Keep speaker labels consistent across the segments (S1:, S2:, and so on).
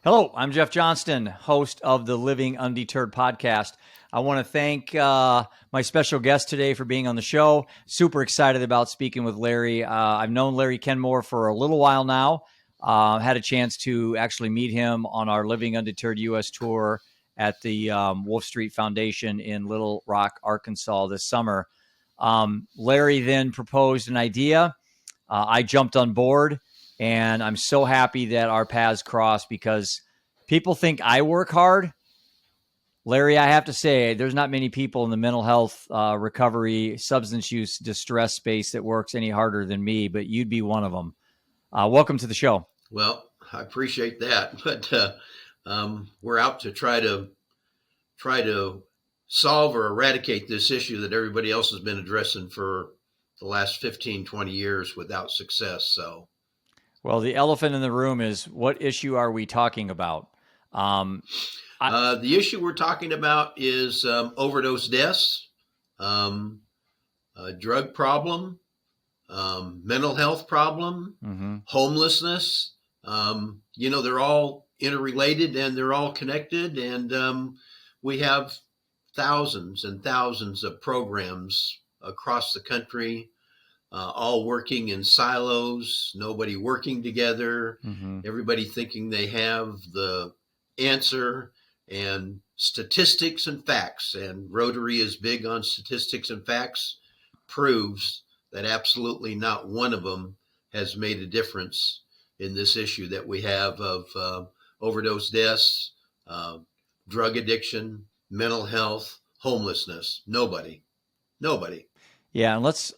S1: Hello, I'm Jeff Johnston, host of the Living Undeterred podcast. I want to thank my special guest today for being on the show. Super excited about speaking with Larry. I've known Larry Kenemore for a little while now. Had a chance to actually meet him on our Living Undeterred U.S. tour at the Wolf Street Foundation in Little Rock, Arkansas this summer. Larry then proposed an idea. I jumped on board. And I'm so happy that our paths crossed because people think I work hard. Larry, I have to say, there's not many people in the mental health, recovery, substance use, distress space that works any harder than me, but you'd be one of them. Welcome to the show.
S2: Well, I appreciate that, but we're out to try to solve or eradicate this issue that everybody else has been addressing for the last 15, 20 years without success. So.
S1: Well, the elephant in the room is, what issue are we talking about?
S2: The issue we're talking about is overdose deaths, drug problem, mental health problem, homelessness. They're all interrelated and they're all connected. And we have thousands and thousands of programs across the country, all working in silos, nobody working together, everybody thinking they have the answer, and statistics and facts. And Rotary is big on statistics and facts, proves that absolutely not one of them has made a difference in this issue that we have of overdose deaths, drug addiction, mental health, homelessness. Nobody.
S1: Yeah, and let's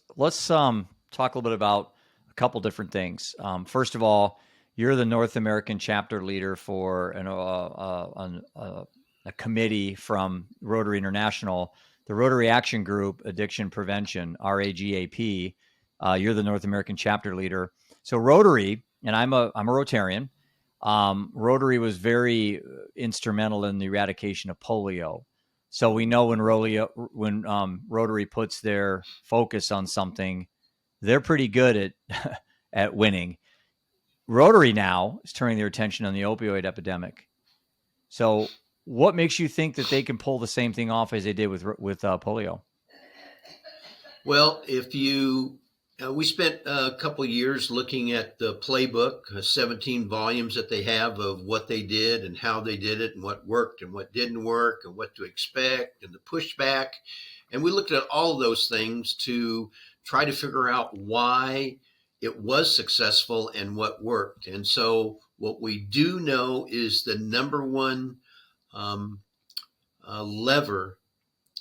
S1: talk a little bit about a couple different things. First of all, you're the North American chapter leader for a committee from Rotary International, the Rotary Action Group, Addiction Prevention, RAGAP. You're the North American chapter leader. So Rotary, and I'm a Rotarian. Rotary was very instrumental in the eradication of polio. So we know when Rotary puts their focus on something, they're pretty good at winning. Rotary now is turning their attention on the opioid epidemic. So what makes you think that they can pull the same thing off as they did with polio?
S2: Well, we spent a couple of years looking at the playbook, 17 volumes that they have of what they did and how they did it and what worked and what didn't work and what to expect and the pushback. And we looked at all of those things to try to figure out why it was successful and what worked. And so what we do know is the number one lever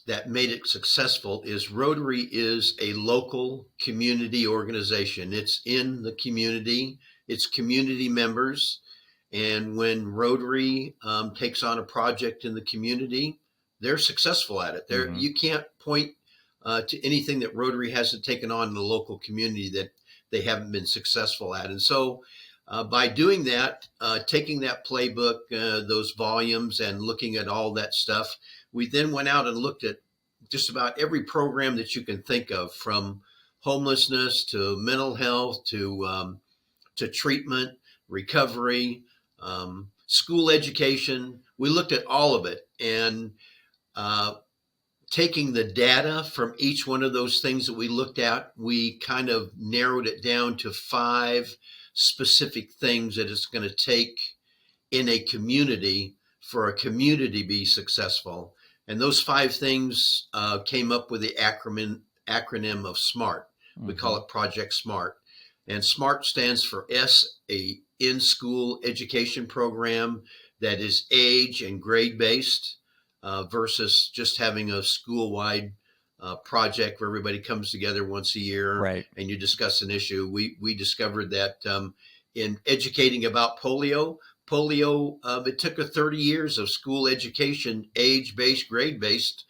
S2: that made it successful is Rotary is a local community organization. It's in the community, it's community members. And when Rotary takes on a project in the community, they're successful at it. You can't point to anything that Rotary hasn't taken on in the local community that they haven't been successful at. And so by doing that, taking that playbook, those volumes, and looking at all that stuff, we then went out and looked at just about every program that you can think of, from homelessness to mental health to treatment, recovery, school education. We looked at all of it, and taking the data from each one of those things that we looked at, we kind of narrowed it down to 5 specific things that it's going to take in a community for a community to be successful. And those 5 things came up with the acronym of SMART. We call it Project SMART. And SMART stands for S, a in-school education program that is age and grade-based versus just having a school-wide project where everybody comes together once a year,
S1: right,
S2: and you discuss an issue. We discovered that in educating about polio, it took 30 years of school education, age-based, grade-based,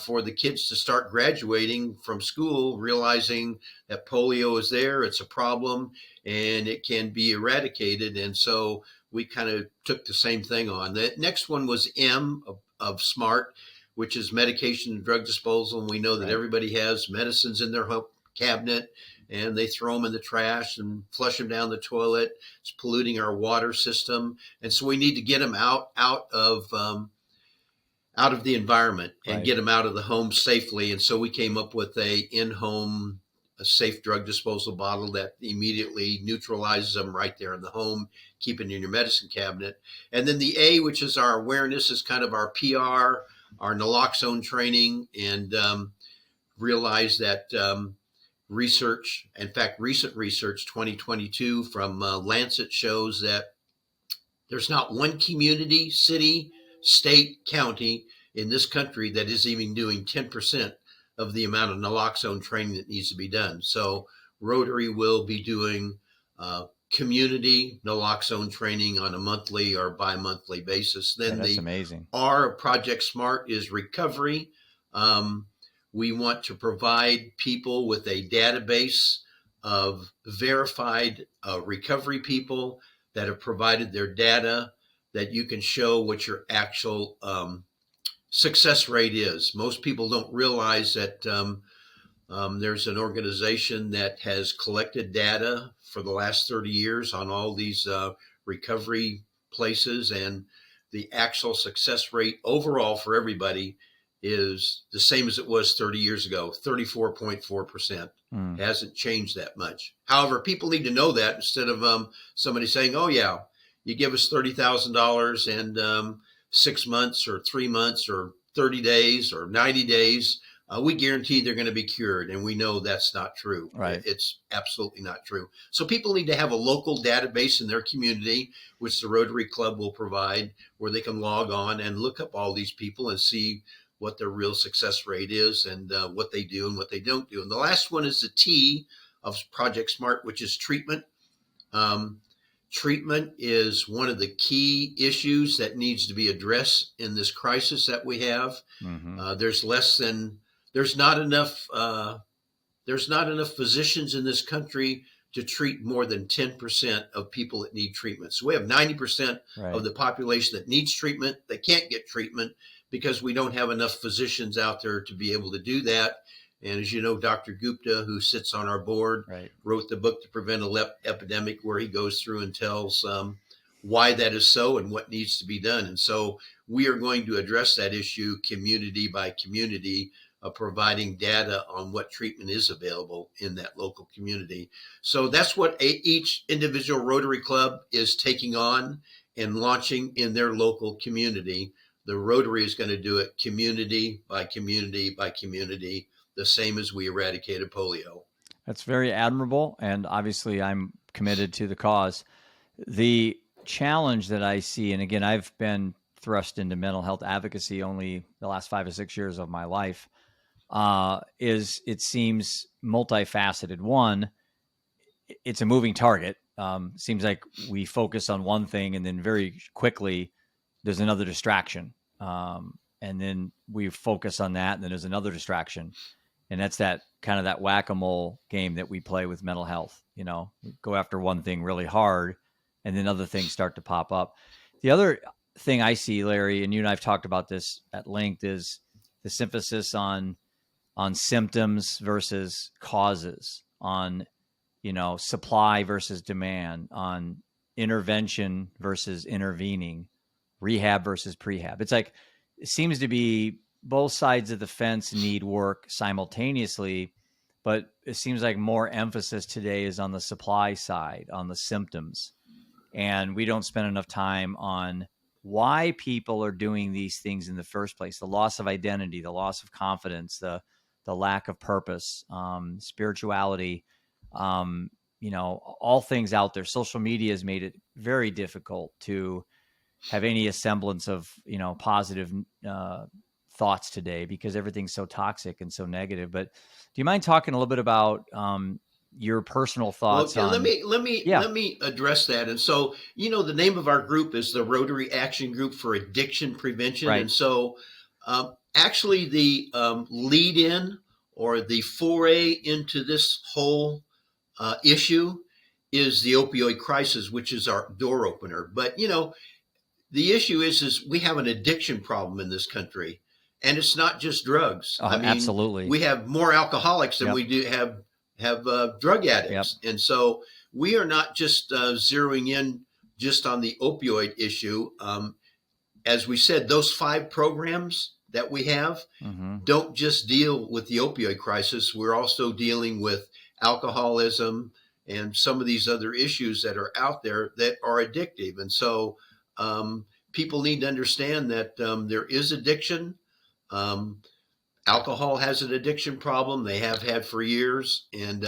S2: for the kids to start graduating from school, realizing that polio is there, it's a problem, and it can be eradicated. And so we kind of took the same thing on. The next one was M of SMART, which is medication and drug disposal. And we know that everybody has medicines in their home cabinet, and they throw them in the trash and flush them down the toilet. It's polluting our water system. And so we need to get them out of the environment and
S1: Right.
S2: get them out of the home safely. And so we came up with a safe drug disposal bottle that immediately neutralizes them right there in the home, keep it in your medicine cabinet. And then the A, which is our awareness, is kind of our PR, our naloxone training, and realize that research, in fact, recent research 2022 from Lancet shows that there's not one community, city, state, county in this country that is even doing 10% of the amount of naloxone training that needs to be done. So Rotary will be doing community naloxone training on a monthly or bi-monthly basis. Then
S1: that's amazing.
S2: Our Project Smart is recovery. We want to provide people with a database of verified recovery people that have provided their data, that you can show what your actual success rate is. Most people don't realize that there's an organization that has collected data for the last 30 years on all these recovery places, and the actual success rate overall for everybody is the same as it was 30 years ago, 34.4%. Hasn't changed that much. However, people need to know that instead of somebody saying, oh, yeah, you give us $30,000 and 6 months or 3 months or 30 days or 90 days, we guarantee they're going to be cured. And we know that's not true.
S1: Right.
S2: It's absolutely not true. So people need to have a local database in their community, which the Rotary Club will provide, where they can log on and look up all these people and see what their real success rate is and what they do and what they don't do. And the last one is the T of Project Smart, which is treatment. Treatment is one of the key issues that needs to be addressed in this crisis that we have. There's not enough physicians in this country to treat more than 10% of people that need treatment. So we have 90% of the population that needs treatment. They can't get treatment because we don't have enough physicians out there to be able to do that. And as you know, Dr. Gupta, who sits on our board, wrote the book To Prevent an Epidemic, where he goes through and tells why that is so and what needs to be done. And so we are going to address that issue community by community, providing data on what treatment is available in that local community. So that's what each individual Rotary Club is taking on and launching in their local community. The Rotary is going to do it community by community by community, the same as we eradicated polio.
S1: That's very admirable, and obviously I'm committed to the cause. The challenge that I see, and again, I've been thrust into mental health advocacy only the last 5 or 6 years of my life, is it seems multifaceted. One, it's a moving target. Seems like we focus on one thing and then very quickly there's another distraction. And then we focus on that and then there's another distraction. And that's that kind of that whack-a-mole game that we play with mental health. You know, we go after one thing really hard and then other things start to pop up. The other thing I see, Larry, and you and I have talked about this at length, is this emphasis on symptoms versus causes, on, you know, supply versus demand, on intervention versus intervening, rehab versus prehab. It's like, it seems to be both sides of the fence need work simultaneously, but it seems like more emphasis today is on the supply side, on the symptoms. And we don't spend enough time on why people are doing these things in the first place, the loss of identity, the loss of confidence, the lack of purpose, spirituality, you know, all things out there. Social media has made it very difficult to have any semblance of, you know, positive thoughts today because everything's so toxic and so negative. But do you mind talking a little bit about your personal thoughts?
S2: Well, let me address that. And so, you know, the name of our group is the Rotary Action Group for Addiction Prevention.
S1: Right.
S2: And so actually the lead in or the foray into this whole issue is the opioid crisis, which is our door opener. But, you know, the issue is we have an addiction problem in this country, and it's not just drugs.
S1: Oh, I mean, absolutely.
S2: We have more alcoholics than we do have, drug
S1: Yep.
S2: addicts. And so we are not just zeroing in just on the opioid issue. As we said, those 5 programs that we have
S1: Mm-hmm.
S2: don't just deal with the opioid crisis. We're also dealing with alcoholism and some of these other issues that are out there that are addictive. And so people need to understand that there is addiction. Um, Alcohol has an addiction problem. They have had for years, and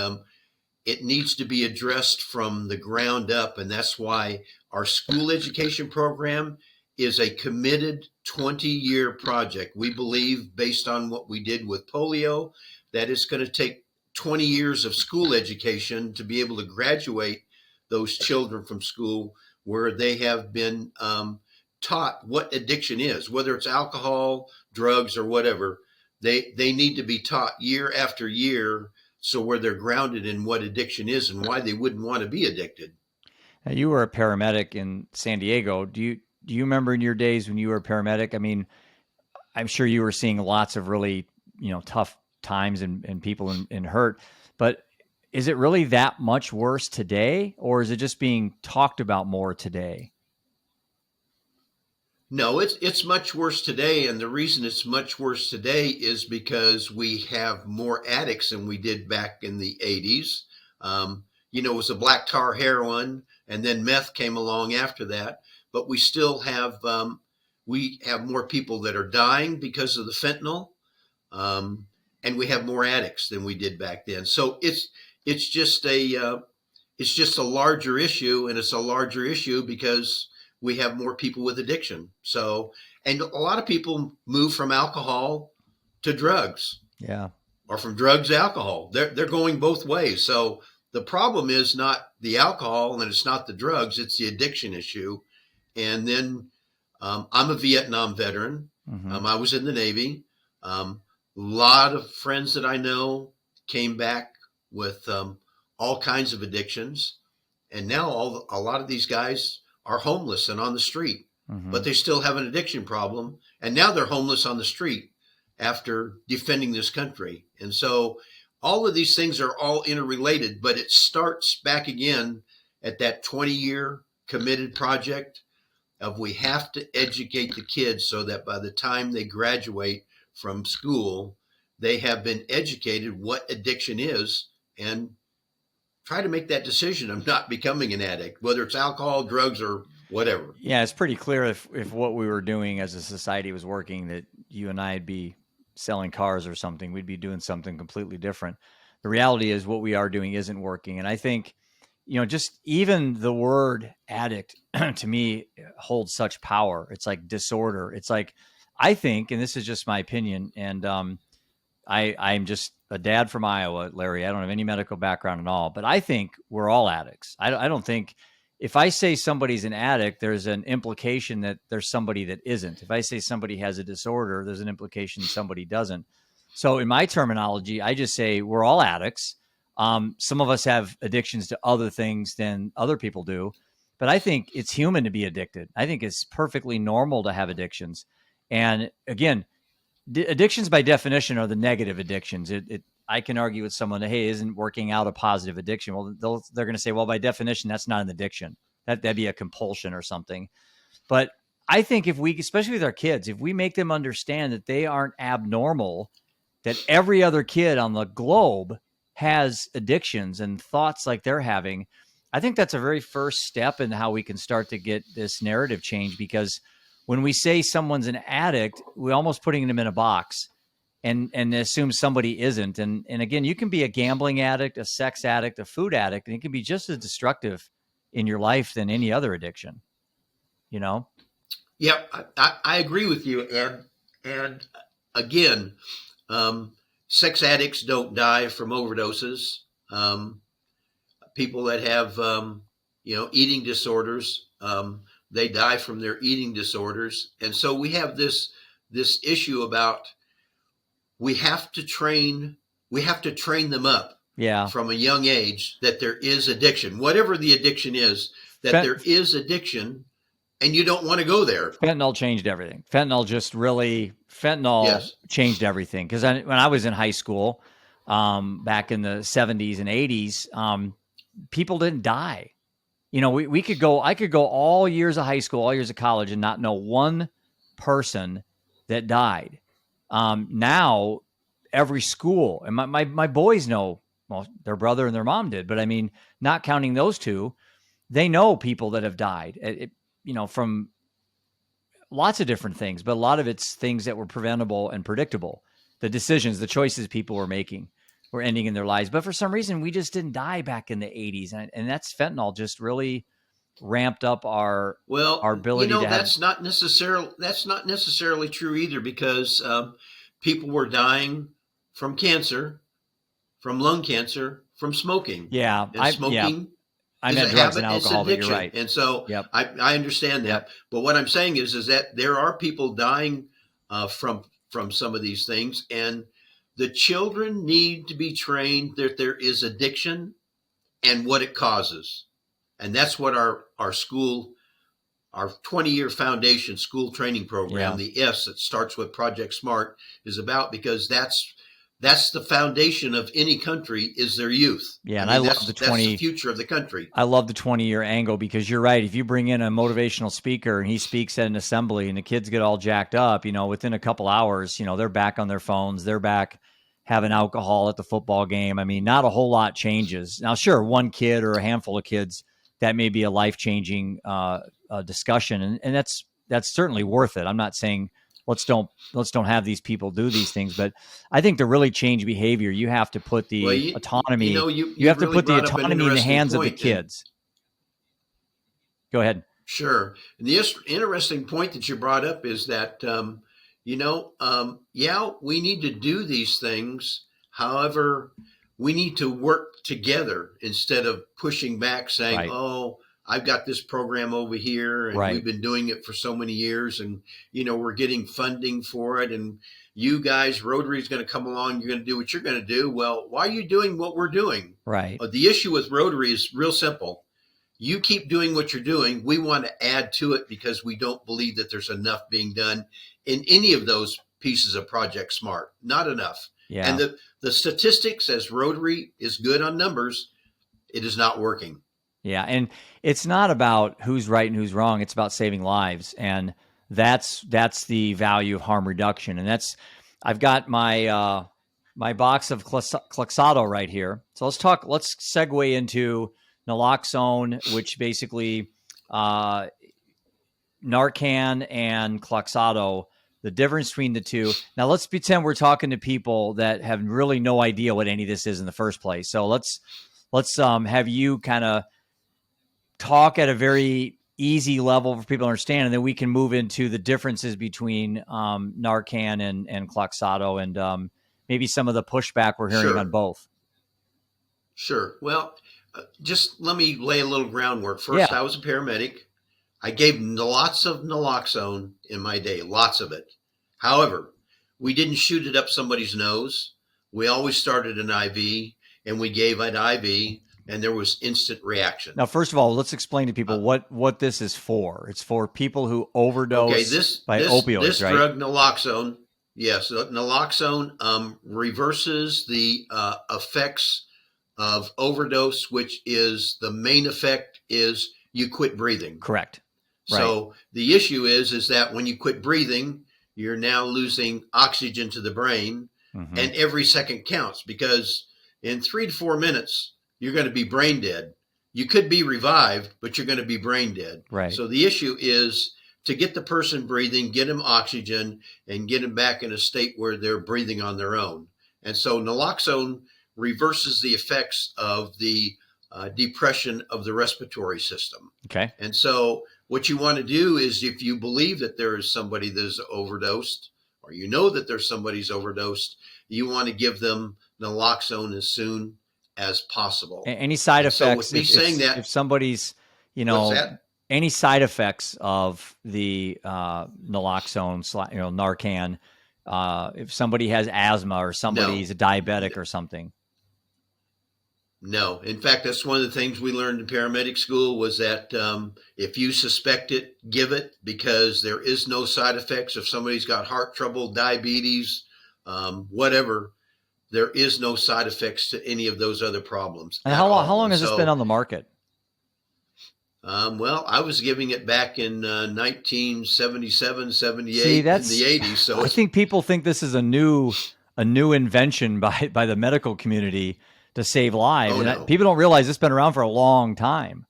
S2: it needs to be addressed from the ground up. And that's why our school education program is a committed 20-year project. We believe, based on what we did with polio, that it's going to take 20 years of school education to be able to graduate those children from school where they have been taught what addiction is, whether it's alcohol, drugs, or whatever. They need to be taught year after year, so where they're grounded in what addiction is and why they wouldn't want to be addicted.
S1: Now, you were a paramedic in San Diego. Do you remember in your days when you were a paramedic? I mean, I'm sure you were seeing lots of really, tough times and people in hurt, but is it really that much worse today, or is it just being talked about more today?
S2: No, it's much worse today, and the reason it's much worse today is because we have more addicts than we did back in the 80s. It was a black tar heroin, and then meth came along after that. But we still have more people that are dying because of the fentanyl, and we have more addicts than we did back then. So it's just a larger issue, and it's a larger issue because we have more people with addiction. So, and a lot of people move from alcohol to drugs.
S1: Yeah.
S2: Or from drugs to alcohol. They're going both ways. So the problem is not the alcohol and it's not the drugs, it's the addiction issue. And then I'm a Vietnam veteran.
S1: Mm-hmm.
S2: I was in the Navy. A lot of friends that I know came back with all kinds of addictions. And now a lot of these guys are homeless and on the street,
S1: Mm-hmm.
S2: but they still have an addiction problem. And now they're homeless on the street after defending this country. And so all of these things are all interrelated, but it starts back again at that 20-year committed project of we have to educate the kids so that by the time they graduate from school, they have been educated what addiction is and try to make that decision of not becoming an addict, whether it's alcohol, drugs, or whatever.
S1: Yeah, it's pretty clear if what we were doing as a society was working, that you and I'd be selling cars or something. We'd be doing something completely different. The reality is what we are doing isn't working. And I think, just even the word addict to me holds such power. It's like disorder. It's like, I think, and this is just my opinion, and I'm just a dad from Iowa, Larry. I don't have any medical background at all, but I think we're all addicts. I don't think if I say somebody's an addict, there's an implication that there's somebody that isn't. If I say somebody has a disorder, there's an implication somebody doesn't. So in my terminology, I just say we're all addicts. Some of us have addictions to other things than other people do, but I think it's human to be addicted. I think it's perfectly normal to have addictions. And again, addictions by definition are the negative addictions. I can argue with someone that, hey, isn't working out a positive addiction? Well, they're going to say, well, by definition, that's not an addiction. That'd be a compulsion or something. But I think if we, especially with our kids, if we make them understand that they aren't abnormal, that every other kid on the globe has addictions and thoughts like they're having, I think that's a very first step in how we can start to get this narrative change. Because when we say someone's an addict, we're almost putting them in a box and assume somebody isn't. And again, you can be a gambling addict, a sex addict, a food addict, and it can be just as destructive in your life than any other addiction,
S2: Yeah, I agree with you. And again, sex addicts don't die from overdoses. People that have, eating disorders, they die from their eating disorders. And so we have this issue about we have to train them up from a young age that there is addiction, whatever the addiction is, that there is addiction and you don't want to go there.
S1: Fentanyl changed everything. Fentanyl
S2: Yes.
S1: changed everything. Because when I was in high school, back in the 70s and 80s, people didn't die. You know, I could go all years of high school, all years of college, and not know one person that died. Now, every school, and my boys know, well, their brother and their mom did, but I mean, not counting those two, they know people that have died, from lots of different things, but a lot of it's things that were preventable and predictable. The decisions, the choices people were making were ending in their lives. But for some reason, we just didn't die back in the 80s. And that's fentanyl just really ramped up our ability to have.
S2: That's not necessarily true either, because people were dying from cancer, from lung cancer, from smoking.
S1: Yeah.
S2: And smoking
S1: I
S2: is
S1: meant
S2: a
S1: drugs
S2: habit,
S1: and
S2: it's
S1: alcohol, but
S2: addiction.
S1: you're right.
S2: And so
S1: Yep.
S2: I understand that.
S1: Yep.
S2: But what I'm saying is that there are people dying from some of these things, and the children need to be trained that there is addiction and what it causes. And that's what our 20-year foundation school training program, the S that starts with Project SMART, is about, because that's the foundation of any country, is their youth.
S1: Yeah, and I love
S2: that's the future of the country.
S1: I love the 20-year angle, because you're right. If you bring in a motivational speaker and he speaks at an assembly and the kids get all jacked up, within a couple hours, they're back on their phones. They're back having alcohol at the football game. I mean, not a whole lot changes. Now, sure, one kid or a handful of kids, that may be a life-changing discussion, and that's certainly worth it. I'm not saying let's don't have these people do these things, but I think to really change behavior, you have to put the autonomy. You have to put the autonomy in the hands of the kids. Go ahead.
S2: Sure. And the interesting point that you brought up is that we need to do these things. However, we need to work together instead of pushing back, saying,
S1: right.
S2: "Oh, I've got this program over here, and
S1: right.
S2: we've been doing it for so many years, and we're getting funding for it, and you guys, Rotary is going to come along. You're going to do what you're going to do." Well, why are you doing what we're doing?
S1: Right.
S2: The issue with Rotary is real simple. You keep doing what you're doing. We want to add to it, because we don't believe that there's enough being done in any of those pieces of Project SMART. Not enough.
S1: Yeah.
S2: And the statistics, as Rotary is good on numbers, it is not working.
S1: Yeah, and it's not about who's right and who's wrong. It's about saving lives, and that's the value of harm reduction. And I've got my my box of Cloxado right here. So let's segue into naloxone, which basically Narcan and Cloxado. The difference between the two. Now let's pretend we're talking to people that have really no idea what any of this is in the first place. So let's have you kind of talk at a very easy level for people to understand, and then we can move into the differences between Narcan and Cloxado, and maybe some of the pushback we're hearing on both.
S2: Sure. Well, just let me lay a little groundwork. First, I was a paramedic. I gave lots of naloxone in my day, lots of it. However, we didn't shoot it up somebody's nose. We always started an IV, and we gave an IV, and there was instant reaction.
S1: Now, first of all, let's explain to people what this is for. It's for people who overdose by opioids,
S2: this
S1: right?
S2: Drug, naloxone, yes, naloxone reverses the effects of overdose, which is the main effect is you quit breathing.
S1: Correct.
S2: So the issue is that when you quit breathing, you're now losing oxygen to the brain, and every second counts, because in 3 to 4 minutes, you're going to be brain dead. You could be revived, but you're going to be brain dead.
S1: Right.
S2: So the issue is to get the person breathing, get them oxygen, and get them back in a state where they're breathing on their own. And so naloxone reverses the effects of the depression of the respiratory system.
S1: Okay.
S2: And so what you want to do is, if you believe that there is somebody that's overdosed, or you know that there's somebody's overdosed, you want to give them naloxone as soon as possible.
S1: Any side effects?
S2: So with me saying that,
S1: if somebody's, any side effects of the naloxone, Narcan, if somebody has asthma or somebody's a diabetic or something.
S2: No. In fact, that's one of the things we learned in paramedic school, was that if you suspect it, give it, because there is no side effects. If somebody's got heart trouble, diabetes, whatever, there is no side effects to any of those other problems.
S1: And
S2: at
S1: how long,
S2: all.
S1: how long
S2: And
S1: has this
S2: so,
S1: been on the market?
S2: well, I was giving it back in 1977,
S1: See,
S2: 78 in
S1: that's,
S2: the 80s. So
S1: I think people think this is a new invention by the medical community to save lives.
S2: oh
S1: And
S2: no.
S1: people don't realize it's been around for a long time.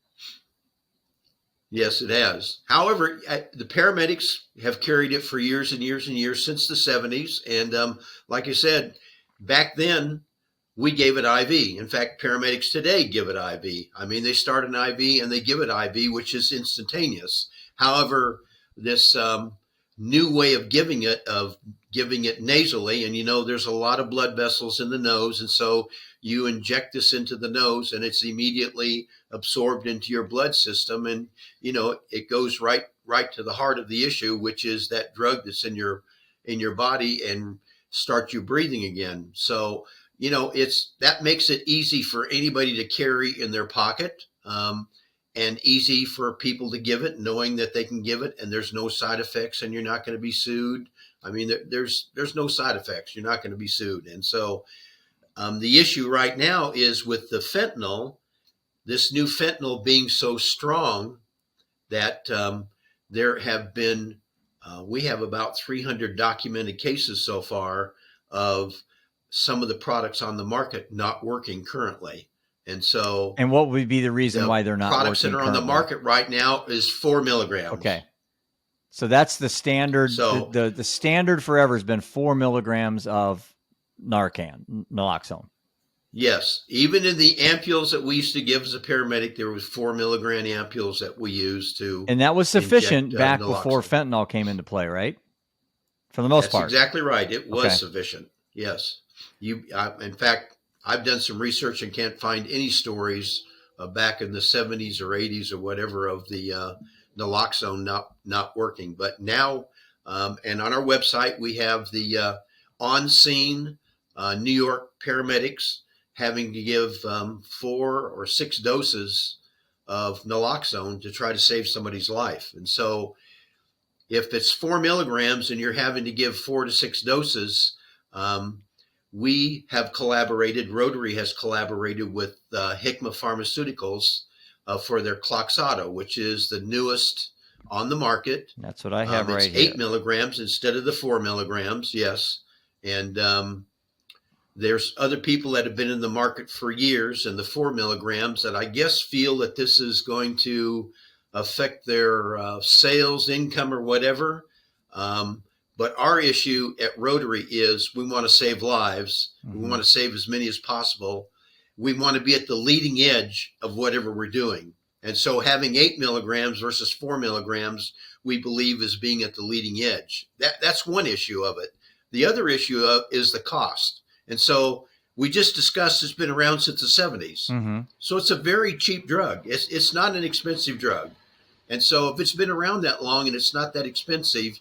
S2: Yes, it has. However, the paramedics have carried it for years and years and years since the 70s. And like I said, back then, we gave it IV. In fact, paramedics today give it IV. I mean, they start an IV and they give it IV, which is instantaneous. However, this new way of giving it nasally, and there's a lot of blood vessels in the nose, and so you inject this into the nose, and it's immediately absorbed into your blood system, and it goes right to the heart of the issue, which is that drug that's in your body, and start you breathing again. So that makes it easy for anybody to carry in their pocket, and easy for people to give it, knowing that they can give it and there's no side effects and you're not going to be sued. I mean, there's no side effects. You're not going to be sued. And so the issue right now is with the fentanyl, this new fentanyl being so strong that there have been, we have about 300 documented cases so far of some of the products on the market not working currently. And so,
S1: And what would be the reason why they're not
S2: products
S1: working
S2: that are on the
S1: currently?
S2: market right now is 4 milligrams.
S1: Okay. So that's the standard.
S2: So
S1: The standard forever has been 4 milligrams of Narcan, naloxone.
S2: yes, even in the ampules that we used to give as a paramedic, there was 4 milligram ampules that we used to.
S1: And that was sufficient
S2: inject,
S1: back
S2: naloxone.
S1: before fentanyl came into play, right? For the most
S2: That's
S1: part.
S2: exactly right. It was
S1: Okay.
S2: sufficient. Yes. In fact, I've done some research and can't find any stories back in the 70s or 80s or whatever of the naloxone not working. But now, and on our website, we have the on-scene New York paramedics having to give 4 or 6 doses of naloxone to try to save somebody's life. And so if it's 4 milligrams and you're having to give 4 to 6 doses, we have collaborated, Rotary has collaborated with Hikma Pharmaceuticals for their Kloxxado, which is the newest on the market.
S1: That's what I have right
S2: it's
S1: here.
S2: 8 milligrams instead of the 4 milligrams, yes. And there's other people that have been in the market for years and the 4 milligrams that I guess feel that this is going to affect their sales, income, or whatever. But our issue at Rotary is we want to save lives.
S1: Mm-hmm.
S2: We want to save as many as possible. We want to be at the leading edge of whatever we're doing. And so having 8 milligrams versus 4 milligrams, we believe is being at the leading edge. That's one issue of it. The other issue is the cost. And so we just discussed it's been around since the 70s.
S1: Mm-hmm.
S2: So it's a very cheap drug. It's not an expensive drug. And so if it's been around that long and it's not that expensive,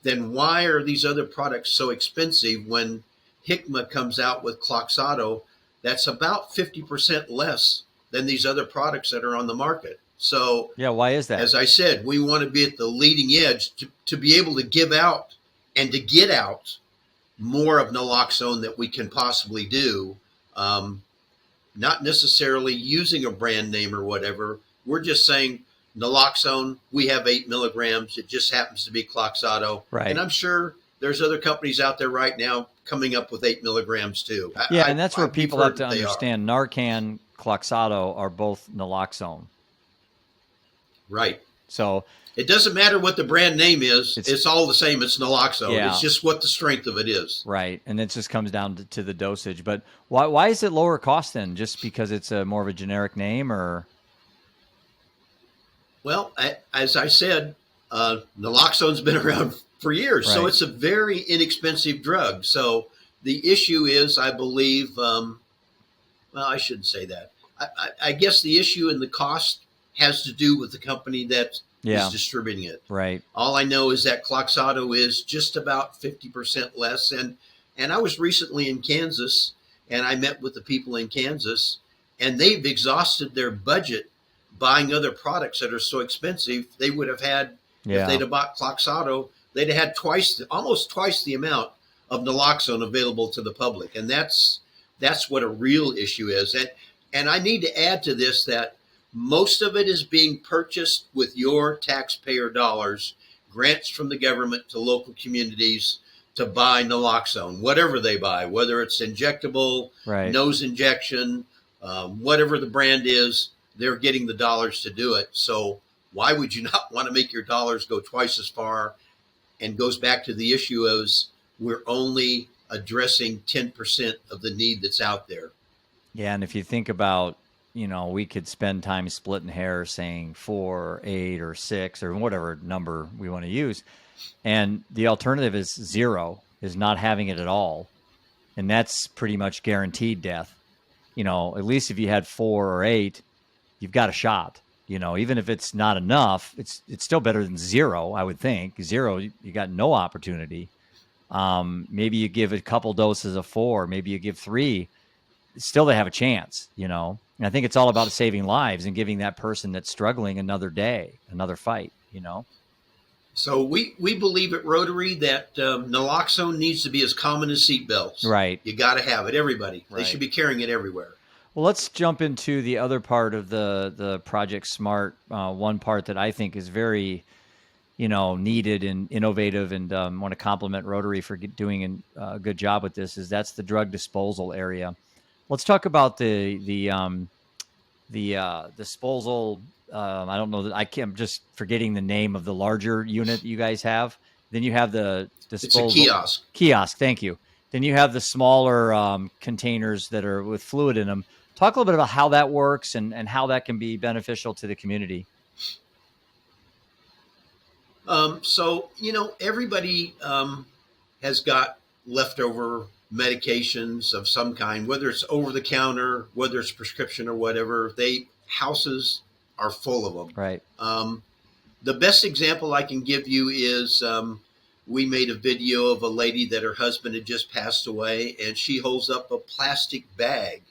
S2: then why are these other products so expensive when Hikma comes out with Kloxxado that's about 50% less than these other products that are on the market? So
S1: yeah, why is that?
S2: As I said, we want to be at the leading edge to be able to give out and to get out more of naloxone that we can possibly do, not necessarily using a brand name or whatever. We're just saying, naloxone, we have 8 milligrams. It just happens to be Kloxxado.
S1: Right.
S2: And I'm sure there's other companies out there right now coming up with 8 milligrams too.
S1: Yeah, and that's where people have to
S2: they
S1: understand Narcan, Kloxxado are both naloxone.
S2: Right.
S1: So
S2: it doesn't matter what the brand name is. It's all the same. It's naloxone.
S1: Yeah.
S2: It's just what the strength of it is.
S1: right, and it just comes down to the dosage. But why is it lower cost then? Just because it's a more of a generic name, or?
S2: Well, as I said, naloxone's been around for years,
S1: Right.
S2: so it's a very inexpensive drug. So the issue is, I believe, well, I shouldn't say that. I guess the issue and the cost has to do with the company that is distributing it.
S1: Right.
S2: All I know is that Kloxxado is just about 50% less. And I was recently in Kansas, and I met with the people in Kansas, and they've exhausted their budget buying other products that are so expensive. They would have had, if they'd have bought Kloxxado, they'd have had almost twice the amount of naloxone available to the public. And that's what a real issue is. And I need to add to this that most of it is being purchased with your taxpayer dollars, grants from the government to local communities to buy naloxone, whatever they buy, whether it's injectable,
S1: Right.
S2: nose injection, whatever the brand is, they're getting the dollars to do it. So why would you not want to make your dollars go twice as far? And goes back to the issue of we're only addressing 10% of the need that's out there.
S1: Yeah, and if you think about, we could spend time splitting hairs saying 4 or 8 or 6 or whatever number we want to use. And the alternative is 0, is not having it at all. And that's pretty much guaranteed death. At least if you had 4 or 8, you've got a shot. Even if it's not enough, it's still better than 0, I would think. 0, you got no opportunity. Maybe you give a couple doses of 4, maybe you give 3. Still, they have a chance, And I think it's all about saving lives and giving that person that's struggling another day, another fight,
S2: So we believe at Rotary that naloxone needs to be as common as seatbelts.
S1: Right.
S2: You got to have it, everybody.
S1: Right.
S2: They should be carrying it everywhere.
S1: Well, let's jump into the other part of the Project SMART. One part that I think is very, needed and innovative, and want to compliment Rotary for doing a good job with this. That's the drug disposal area. Let's talk about the disposal. I don't know that I'm just forgetting the name of the larger unit you guys have. Then you have the disposal.
S2: It's a kiosk.
S1: Kiosk. Thank you. Then you have the smaller containers that are with fluid in them. Talk a little bit about how that works and how that can be beneficial to the community.
S2: So, everybody has got leftover medications of some kind, whether it's over the counter, whether it's prescription or whatever. Houses are full of them.
S1: Right.
S2: The best example I can give you is we made a video of a lady that her husband had just passed away, and she holds up a plastic bag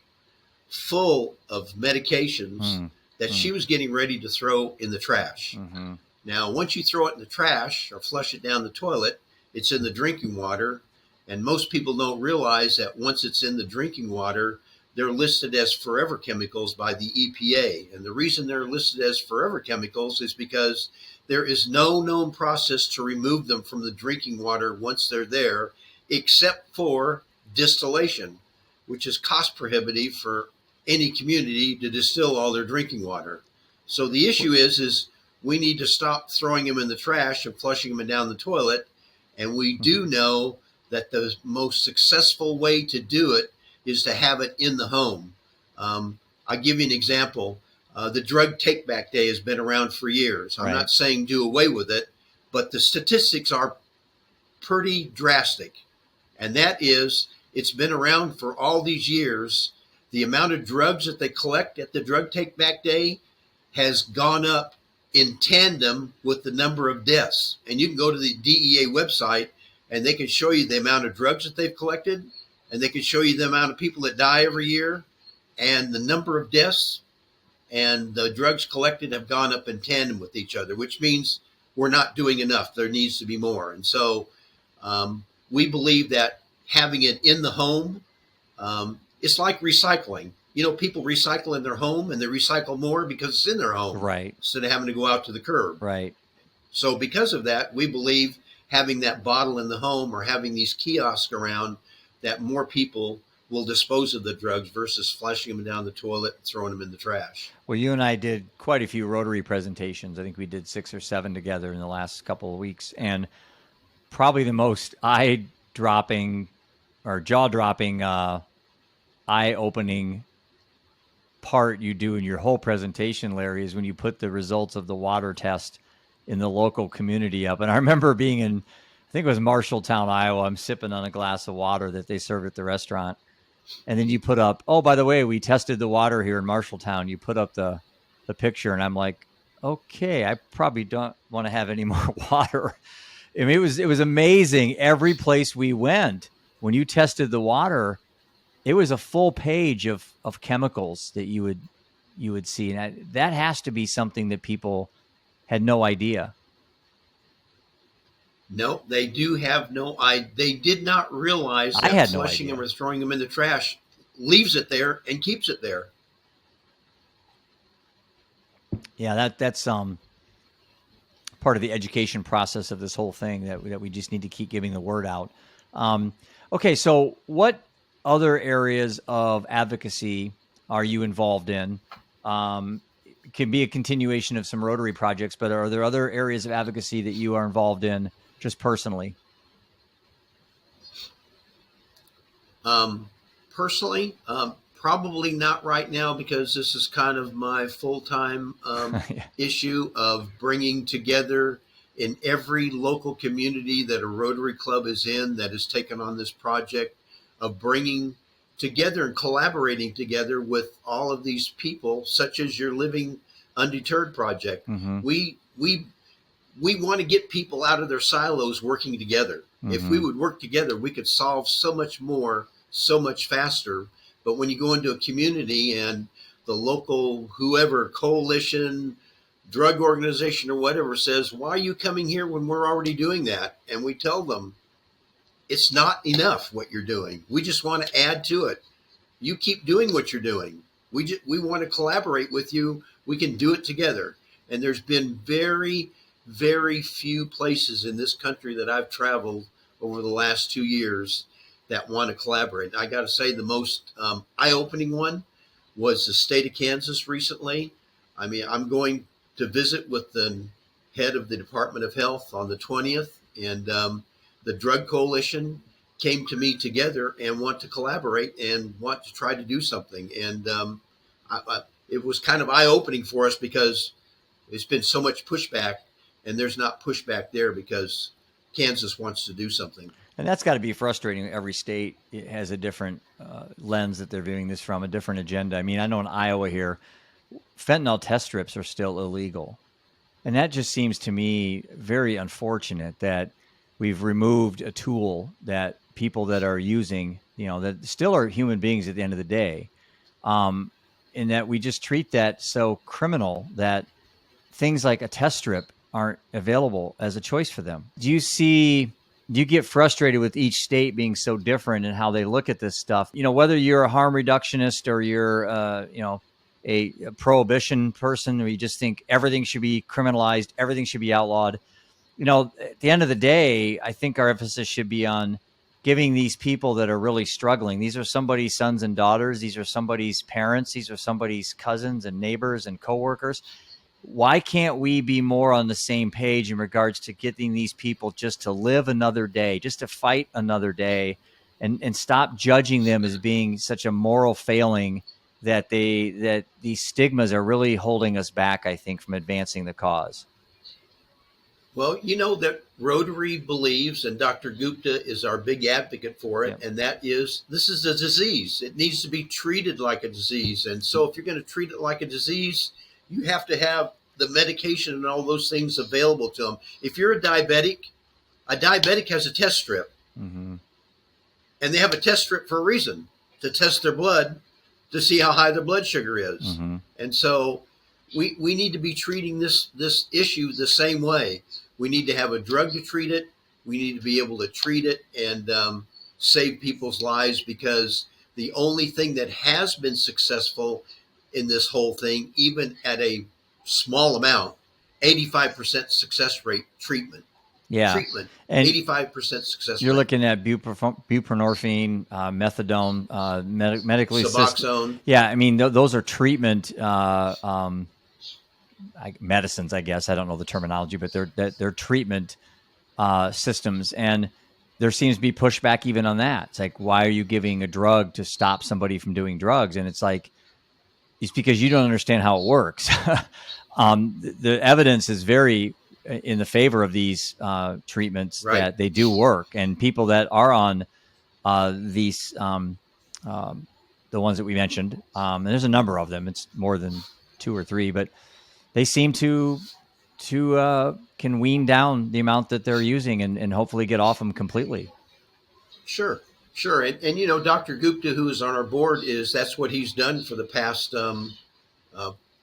S2: full of medications that she was getting ready to throw in the trash.
S1: Mm-hmm.
S2: Now, once you throw it in the trash or flush it down the toilet, it's in the drinking water. And most people don't realize that once it's in the drinking water, they're listed as forever chemicals by the EPA. And the reason they're listed as forever chemicals is because there is no known process to remove them from the drinking water once they're there, except for distillation, which is cost prohibitive for any community to distill all their drinking water. So the issue is we need to stop throwing them in the trash and flushing them down the toilet. And we do know that the most successful way to do it is to have it in the home. I'll give you an example. The drug take-back day has been around for years. I'm not saying do away with it, but the statistics are pretty drastic. And that is, it's been around for all these years. The amount of drugs that they collect at the drug take-back day has gone up in tandem with the number of deaths. And you can go to the DEA website and they can show you the amount of drugs that they've collected, and they can show you the amount of people that die every year, and the number of deaths and the drugs collected have gone up in tandem with each other, which means we're not doing enough. There needs to be more. And so we believe that having it in the home, it's like recycling. People recycle in their home, and they recycle more because it's in their home,
S1: right,
S2: instead of having to go out to the curb.
S1: Right.
S2: So because of that, we believe having that bottle in the home or having these kiosks around, that more people will dispose of the drugs versus flushing them down the toilet and throwing them in the trash.
S1: Well, you and I did quite a few Rotary presentations. I think we did 6 or 7 together in the last couple of weeks. And probably the most eye-dropping or jaw-dropping, eye-opening part you do in your whole presentation, Larry, is when you put the results of the water test in the local community up. And I remember being in, I think it was Marshalltown, Iowa. I'm sipping on a glass of water that they served at the restaurant. And then you put up, oh, by the way, we tested the water here in Marshalltown. You put up the picture, and I'm like, okay, I probably don't want to have any more water. I mean, it was amazing. Every place we went, when you tested the water, it was a full page of chemicals that you would see. And that has to be something that people had no idea.
S2: No, they do have no. They did not realize
S1: I
S2: that
S1: had no
S2: flushing
S1: idea.
S2: them or throwing them in the trash leaves it there and keeps it there.
S1: Yeah, that's part of the education process of this whole thing that we just need to keep giving the word out. Um, okay, so what other areas of advocacy are you involved in? It can be a continuation of some Rotary projects, but are there other areas of advocacy that you are involved in just personally?
S2: Um, Personally, probably not right now because this is kind of my full-time
S1: Yeah.
S2: issue of bringing together in every local community that a Rotary Club is in that has taken on this project of bringing together and collaborating together with all of these people, such as your Living Undeterred project.
S1: Mm-hmm.
S2: We want to get people out of their silos working together. If we
S1: Mm-hmm.
S2: would work together, we could solve so much more, so much faster. But when you go into a community and the local, whoever, coalition, drug organization, or whatever says, why are you coming here when we're already doing that? And we tell them, it's not enough what you're doing. We just want to add to it. You keep doing what you're doing. We want to collaborate with you. We can do it together. And there's been very, very few places in this country that I've traveled over the last 2 years that want to collaborate. I got to say, the most eye-opening one was the state of Kansas recently. I mean, I'm going to visit with the head of the Department of Health on the 20th, and the Drug Coalition came to me together and want to collaborate and want to try to do something. And it was kind of eye-opening for us because there's been so much pushback, and there's not pushback there because Kansas wants to do something.
S1: And that's got to be frustrating. Every state has a different lens that they're viewing this from, a different agenda. I mean, I know in Iowa here, fentanyl test strips are still illegal. And that just seems to me very unfortunate that we've removed a tool that people that are using, that still are human beings at the end of the day, and that we just treat that so criminal that things like a test strip aren't available as a choice for them. Do you get frustrated with each state being so different in how they look at this stuff? Whether you're a harm reductionist or you're, a prohibition person, or you just think everything should be criminalized, everything should be outlawed. At the end of the day, I think our emphasis should be on giving these people that are really struggling. These are somebody's sons and daughters. These are somebody's parents. These are somebody's cousins and neighbors and coworkers. Why can't we be more on the same page in regards to getting these people just to live another day, just to fight another day, and stop judging them as being such a moral failing that these stigmas are really holding us back, I think, from advancing the cause?
S2: Well, you know that Rotary believes, and Dr. Gupta is our big advocate for it,
S1: Yep.
S2: and that is this is a disease. It needs to be treated like a disease. And so if you're going to treat it like a disease, you have to have the medication and all those things available to them. If you're a diabetic has a test strip,
S1: Mm-hmm.
S2: and they have a test strip for a reason, to test their blood to see how high their blood sugar is.
S1: Mm-hmm.
S2: And so we need to be treating this issue the same way. We need to have a drug to treat it. We need to be able to treat it and save people's lives, because the only thing that has been successful in this whole thing, even at a small amount, 85% success rate treatment.
S1: Yeah.
S2: Treatment,
S1: And
S2: 85% success
S1: you're
S2: rate.
S1: looking at buprenorphine, methadone, medically assisted.
S2: Suboxone.
S1: Yeah, I mean, those are treatment medicines, I guess. I don't know the terminology, but they're treatment systems. And there seems to be pushback even on that. It's like, why are you giving a drug to stop somebody from doing drugs? And it's like, it's because you don't understand how it works. The evidence is very in the favor of these treatments,
S2: Right.
S1: that they do work, and people that are on these the ones that we mentioned, and there's a number of them. It's more than 2 or 3, but they seem to can wean down the amount that they're using and hopefully get off them completely.
S2: Sure. And you know, Dr. Gupta, who is on our board, that's what he's done for the past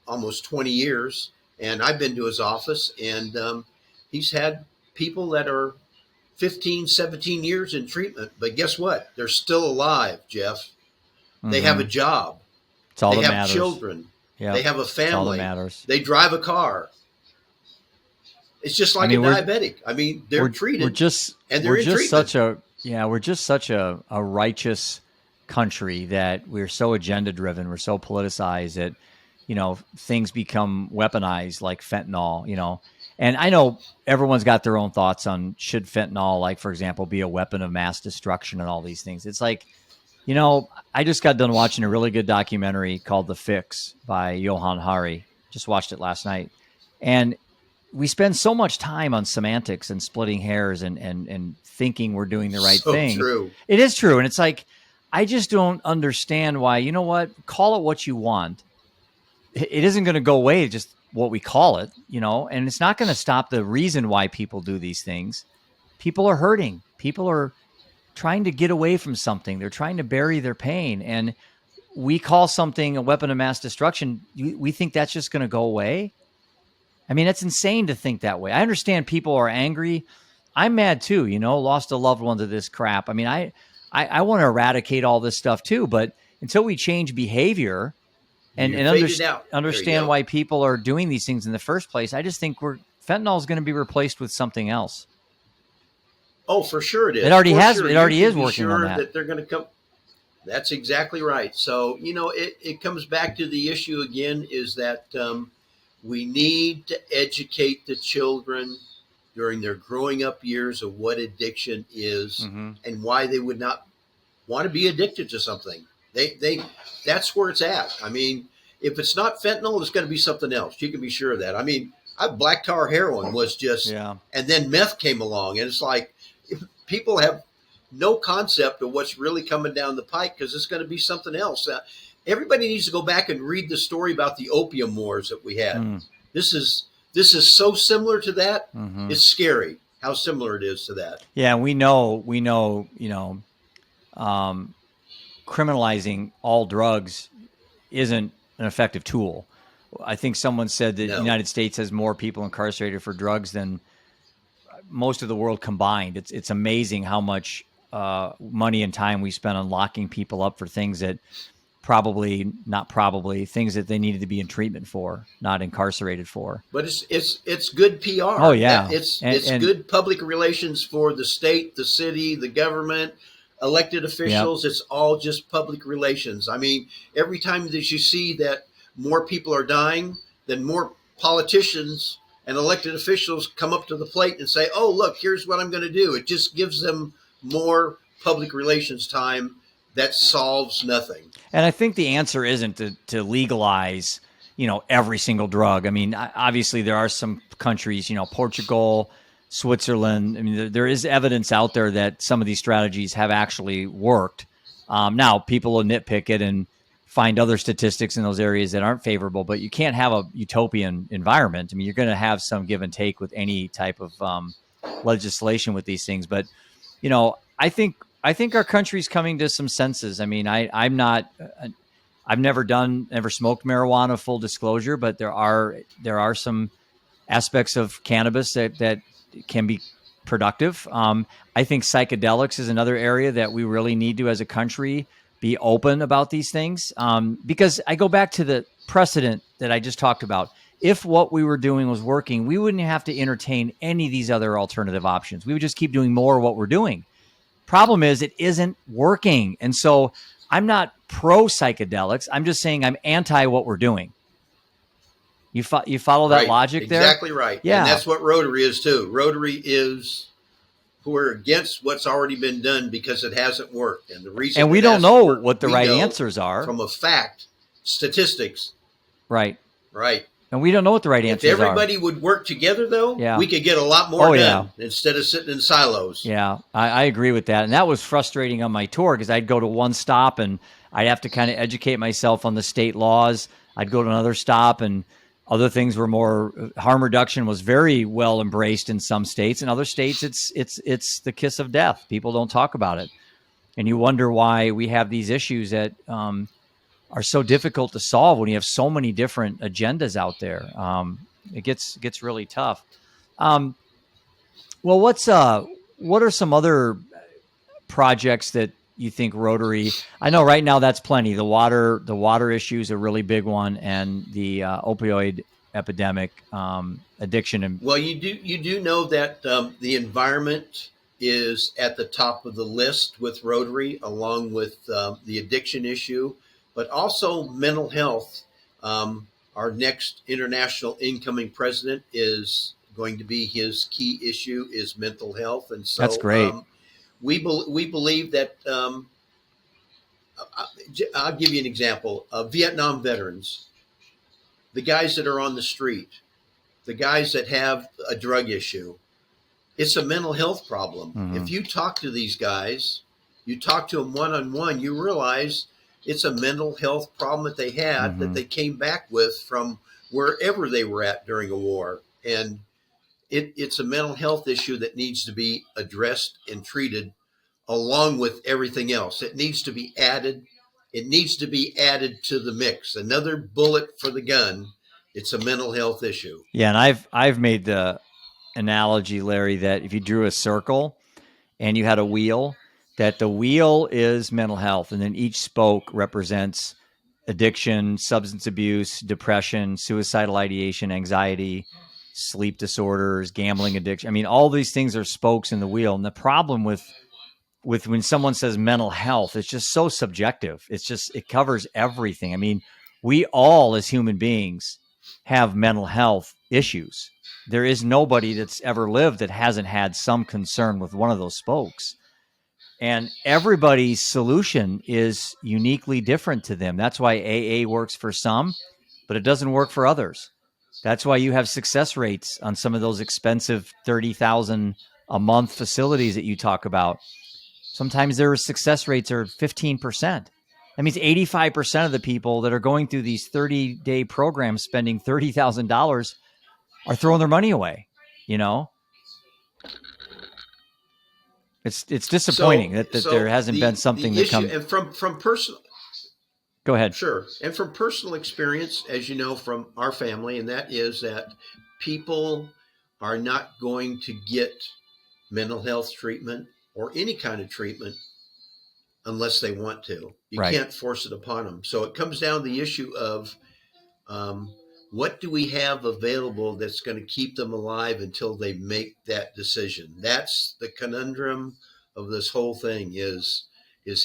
S2: almost 20 years. And I've been to his office, and he's had people that are 15, 17 years in treatment. But guess what? They're still alive, Jeff. They have a
S1: Mm-hmm.
S2: job.
S1: It's all
S2: They
S1: that
S2: have
S1: matters.
S2: children.
S1: Yeah,
S2: They have a
S1: it's all that
S2: family.
S1: matters.
S2: They drive a car. It's just
S1: I
S2: like a
S1: mean,
S2: diabetic. I mean, they're
S1: we're
S2: treated
S1: just
S2: and they're
S1: we're
S2: in
S1: just
S2: treatment.
S1: we're just such a righteous country that we're so agenda driven. We're so politicized that things become weaponized, like fentanyl. And I know everyone's got their own thoughts on should fentanyl, like for example, be a weapon of mass destruction and all these things. It's like, I just got done watching a really good documentary called The Fix by Johan Hari. Just watched it last night. And we spend so much time on semantics and splitting hairs and thinking we're doing the right
S2: So
S1: thing.
S2: true.
S1: It is true. And it's like, I just don't understand why, call it what you want. It isn't going to go away, just what we call it, and it's not going to stop the reason why people do these things. People are hurting. People are trying to get away from something. They're trying to bury their pain. And we call something a weapon of mass destruction. We think that's just going to go away. I mean, it's insane to think that way. I understand people are angry. I'm mad too, lost a loved one to this crap. I mean, I want to eradicate all this stuff too, but until we change behavior and
S2: You faded out.
S1: understand why people are doing these things in the first place, I just think fentanyl is going to be replaced with something else.
S2: Oh, for sure it is.
S1: It already has.
S2: Sure.
S1: It already is
S2: be
S1: working
S2: sure
S1: on that.
S2: They're going to come. That's exactly right. So, it comes back to the issue again is that we need to educate the children during their growing up years of what addiction is and why they would not want to be addicted to something. That's where it's at. I mean, if it's not fentanyl, it's going to be something else. You can be sure of that. I mean, black tar heroin was just, and then meth came along, and it's like people have no concept of what's really coming down the pike because it's going to be something else. Everybody needs to go back and read the story about the opium wars that we had. This is so similar to that. It's scary how similar it is to that.
S1: Yeah, we know, criminalizing all drugs isn't an effective tool. I think someone said that the United States has more people incarcerated for drugs than most of the world combined. It's amazing how much money and time we spend on locking people up for things that things that they needed to be in treatment for, not incarcerated for.
S2: But it's good PR.
S1: Oh yeah,
S2: it's good public relations for the state, the city, the government, elected officials. It's all just public relations. I mean, every time that you see that more people are dying, then more politicians and elected officials come up to the plate and say, "Oh, look, here's what I'm going to do." It just gives them more public relations time that solves nothing.
S1: And I think the answer isn't to legalize, every single drug. I mean, obviously there are some countries, Portugal, Switzerland. I mean, there is evidence out there that some of these strategies have actually worked. Now, people will nitpick it and find other statistics in those areas that aren't favorable, but you can't have a utopian environment. I mean, you're going to have some give and take with any type of legislation with these things. But, I think our country's coming to some senses. I mean, I've never smoked marijuana, full disclosure, but there are some aspects of cannabis that can be productive. I think psychedelics is another area that we really need to, as a country, be open about these things. Because I go back to the precedent that I just talked about. If what we were doing was working, we wouldn't have to entertain any of these other alternative options. We would just keep doing more of what we're doing. Problem is, it isn't working. And so I'm not pro psychedelics. I'm just saying I'm anti what we're doing. You follow that logic there?
S2: Exactly right.
S1: Yeah.
S2: And that's what Rotary is too. Rotary is who are against what's already been done because it hasn't worked. And the reason
S1: we don't know what the right answers are.
S2: From a fact, statistics.
S1: Right.
S2: Right.
S1: And we don't know what the right answers are.
S2: If everybody would work together, though, we could get a lot more done instead of sitting in silos.
S1: Yeah, I agree with that. And that was frustrating on my tour because I'd go to one stop and I'd have to kind of educate myself on the state laws. I'd go to another stop and other things were more harm reduction was very well embraced in some states. In other states, it's the kiss of death. People don't talk about it. And you wonder why we have these issues that are so difficult to solve when you have so many different agendas out there. It gets really tough. Well, what are some other projects that you think Rotary? I know right now that's plenty. The water issue is a really big one, and the opioid epidemic, addiction, and
S2: Well, you do know that the environment is at the top of the list with Rotary, along with the addiction issue, but also mental health. Our next international incoming president is going to be his key issue is mental health, and
S1: that's
S2: so
S1: great.
S2: we believe that. I'll give you an example: Vietnam veterans, the guys that are on the street, the guys that have a drug issue. It's a mental health problem.
S1: Mm-hmm.
S2: If you talk to these guys, you talk to them one on one, you realize it's a mental health problem that they had
S1: Mm-hmm.
S2: that they came back with from wherever they were at during a war. And it's a mental health issue that needs to be addressed and treated along with everything else. It needs to be added. It needs to be added to the mix. Another bullet for the gun. It's a mental health issue.
S1: Yeah, and I've made the analogy, Larry, that if you drew a circle and you had a wheel, that the wheel is mental health, and then each spoke represents addiction, substance abuse, depression, suicidal ideation, anxiety, sleep disorders, gambling addiction. I mean, all these things are spokes in the wheel. And the problem with when someone says mental health, it's just so subjective. It covers everything. I mean, we all as human beings have mental health issues. There is nobody that's ever lived that hasn't had some concern with one of those spokes. And everybody's solution is uniquely different to them. That's why AA works for some, but it doesn't work for others. That's why you have success rates on some of those expensive 30,000 a month facilities that you talk about. Sometimes their success rates are 15%. That means 85% of the people that are going through these 30-day programs spending $30,000 are throwing their money away. You know, it's disappointing that there hasn't been something
S2: the
S1: that
S2: issue,
S1: comes.
S2: and from personal.
S1: Go ahead.
S2: Sure. And from personal experience, as you know, from our family, and that is that people are not going to get mental health treatment or any kind of treatment unless they want to. You
S1: Right.
S2: can't force it upon them. So it comes down to the issue of what do we have available that's going to keep them alive until they make that decision? That's the conundrum of this whole thing is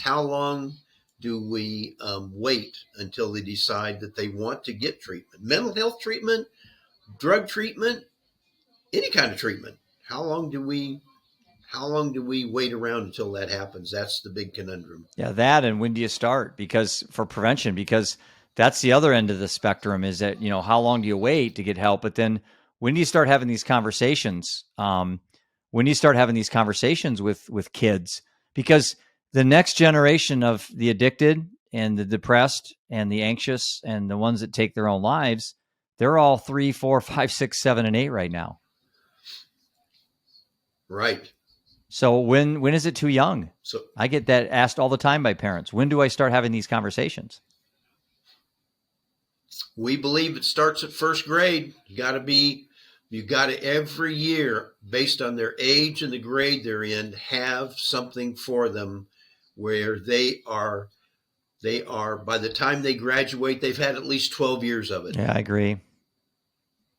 S2: how long do we wait until they decide that they want to get treatment? Mental health treatment, drug treatment, any kind of treatment. How long do we wait around until that happens? That's the big conundrum.
S1: Yeah, that, and when do you start? Because for prevention, because that's the other end of the spectrum is that, how long do you wait to get help? But then when do you start having these conversations? When do you start having these conversations with kids? Because the next generation of the addicted and the depressed and the anxious and the ones that take their own lives, they're all 3, 4, 5, 6, 7, and 8 right now.
S2: Right.
S1: So when is it too young?
S2: So
S1: I get that asked all the time by parents. When do I start having these conversations?
S2: we believe it starts at first grade. You got to every year, based on their age and the grade they're in, have something for them where they are by the time they graduate, they've had at least 12 years of it.
S1: Yeah, I agree.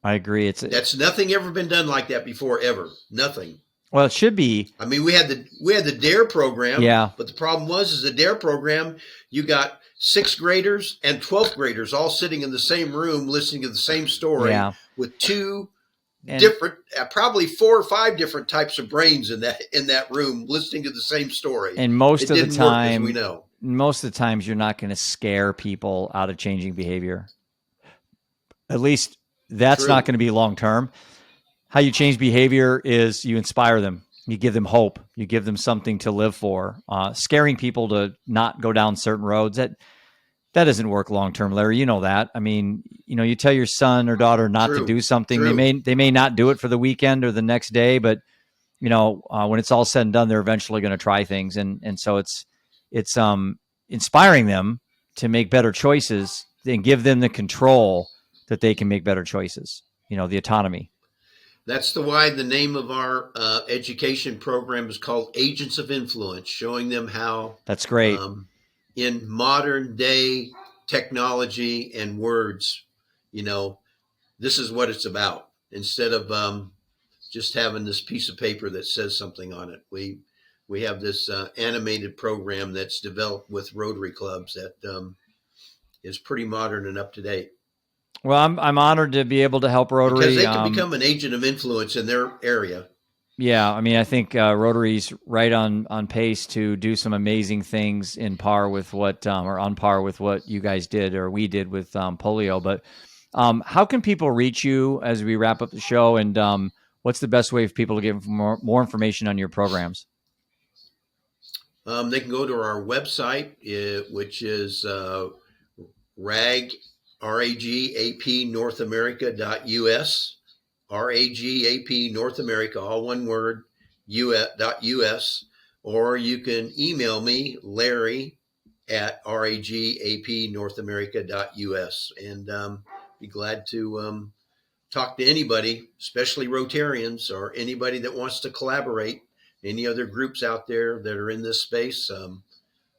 S2: That's nothing ever been done like that before, ever. Nothing.
S1: Well, it should be.
S2: I mean, we had the DARE program.
S1: Yeah.
S2: But the problem is the DARE program, you got 6th graders and 12th graders all sitting in the same room listening to the same story with two different, probably 4 or 5 different types of brains in that room listening to the same story.
S1: And most of the time,
S2: work, as we know.
S1: Most of the times, you're not going to scare people out of changing behavior. At least that's not going to be long term. How you change behavior is you inspire them. You give them hope. You give them something to live for. Scaring people to not go down certain roads, that doesn't work long term, Larry. You know that. I mean, you tell your son or daughter not to do something. They may not do it for the weekend or the next day, but when it's all said and done, they're eventually going to try things. And so it's inspiring them to make better choices and give them the control that they can make better choices. The autonomy.
S2: That's why the name of our education program is called Agents of Influence, showing them how
S1: That's great.
S2: In modern day technology and words, this is what it's about. Instead of just having this piece of paper that says something on it, we have this animated program that's developed with Rotary clubs that is pretty modern and up to date.
S1: Well, I'm honored to be able to help Rotary.
S2: Because they can become an agent of influence in their area.
S1: Yeah, I mean, I think Rotary's right on pace to do some amazing things in par with what, or on par with what you guys did or we did with polio. But how can people reach you as we wrap up the show? And what's the best way for people to get more information on your programs?
S2: They can go to our website, which is ragapnorthamerica.us, RAGAP North America, all one word, .us, or you can email me, Larry, at ragapnorthamerica.us, and be glad to talk to anybody, especially Rotarians or anybody that wants to collaborate. Any other groups out there that are in this space,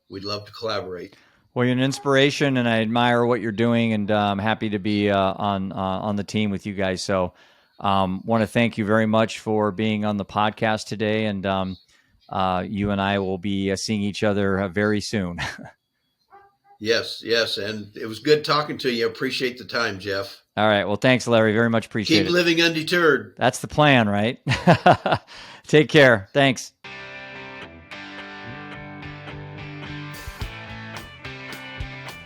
S2: we'd love to collaborate.
S1: Well, you're an inspiration, and I admire what you're doing, and I'm happy to be on the team with you guys. So, want to thank you very much for being on the podcast today, and you and I will be seeing each other very soon.
S2: Yes, and it was good talking to you. Appreciate the time, Jeff.
S1: All right. Well, thanks, Larry. Very much appreciate it.
S2: Keep living undeterred.
S1: That's the plan, right? Take care. Thanks.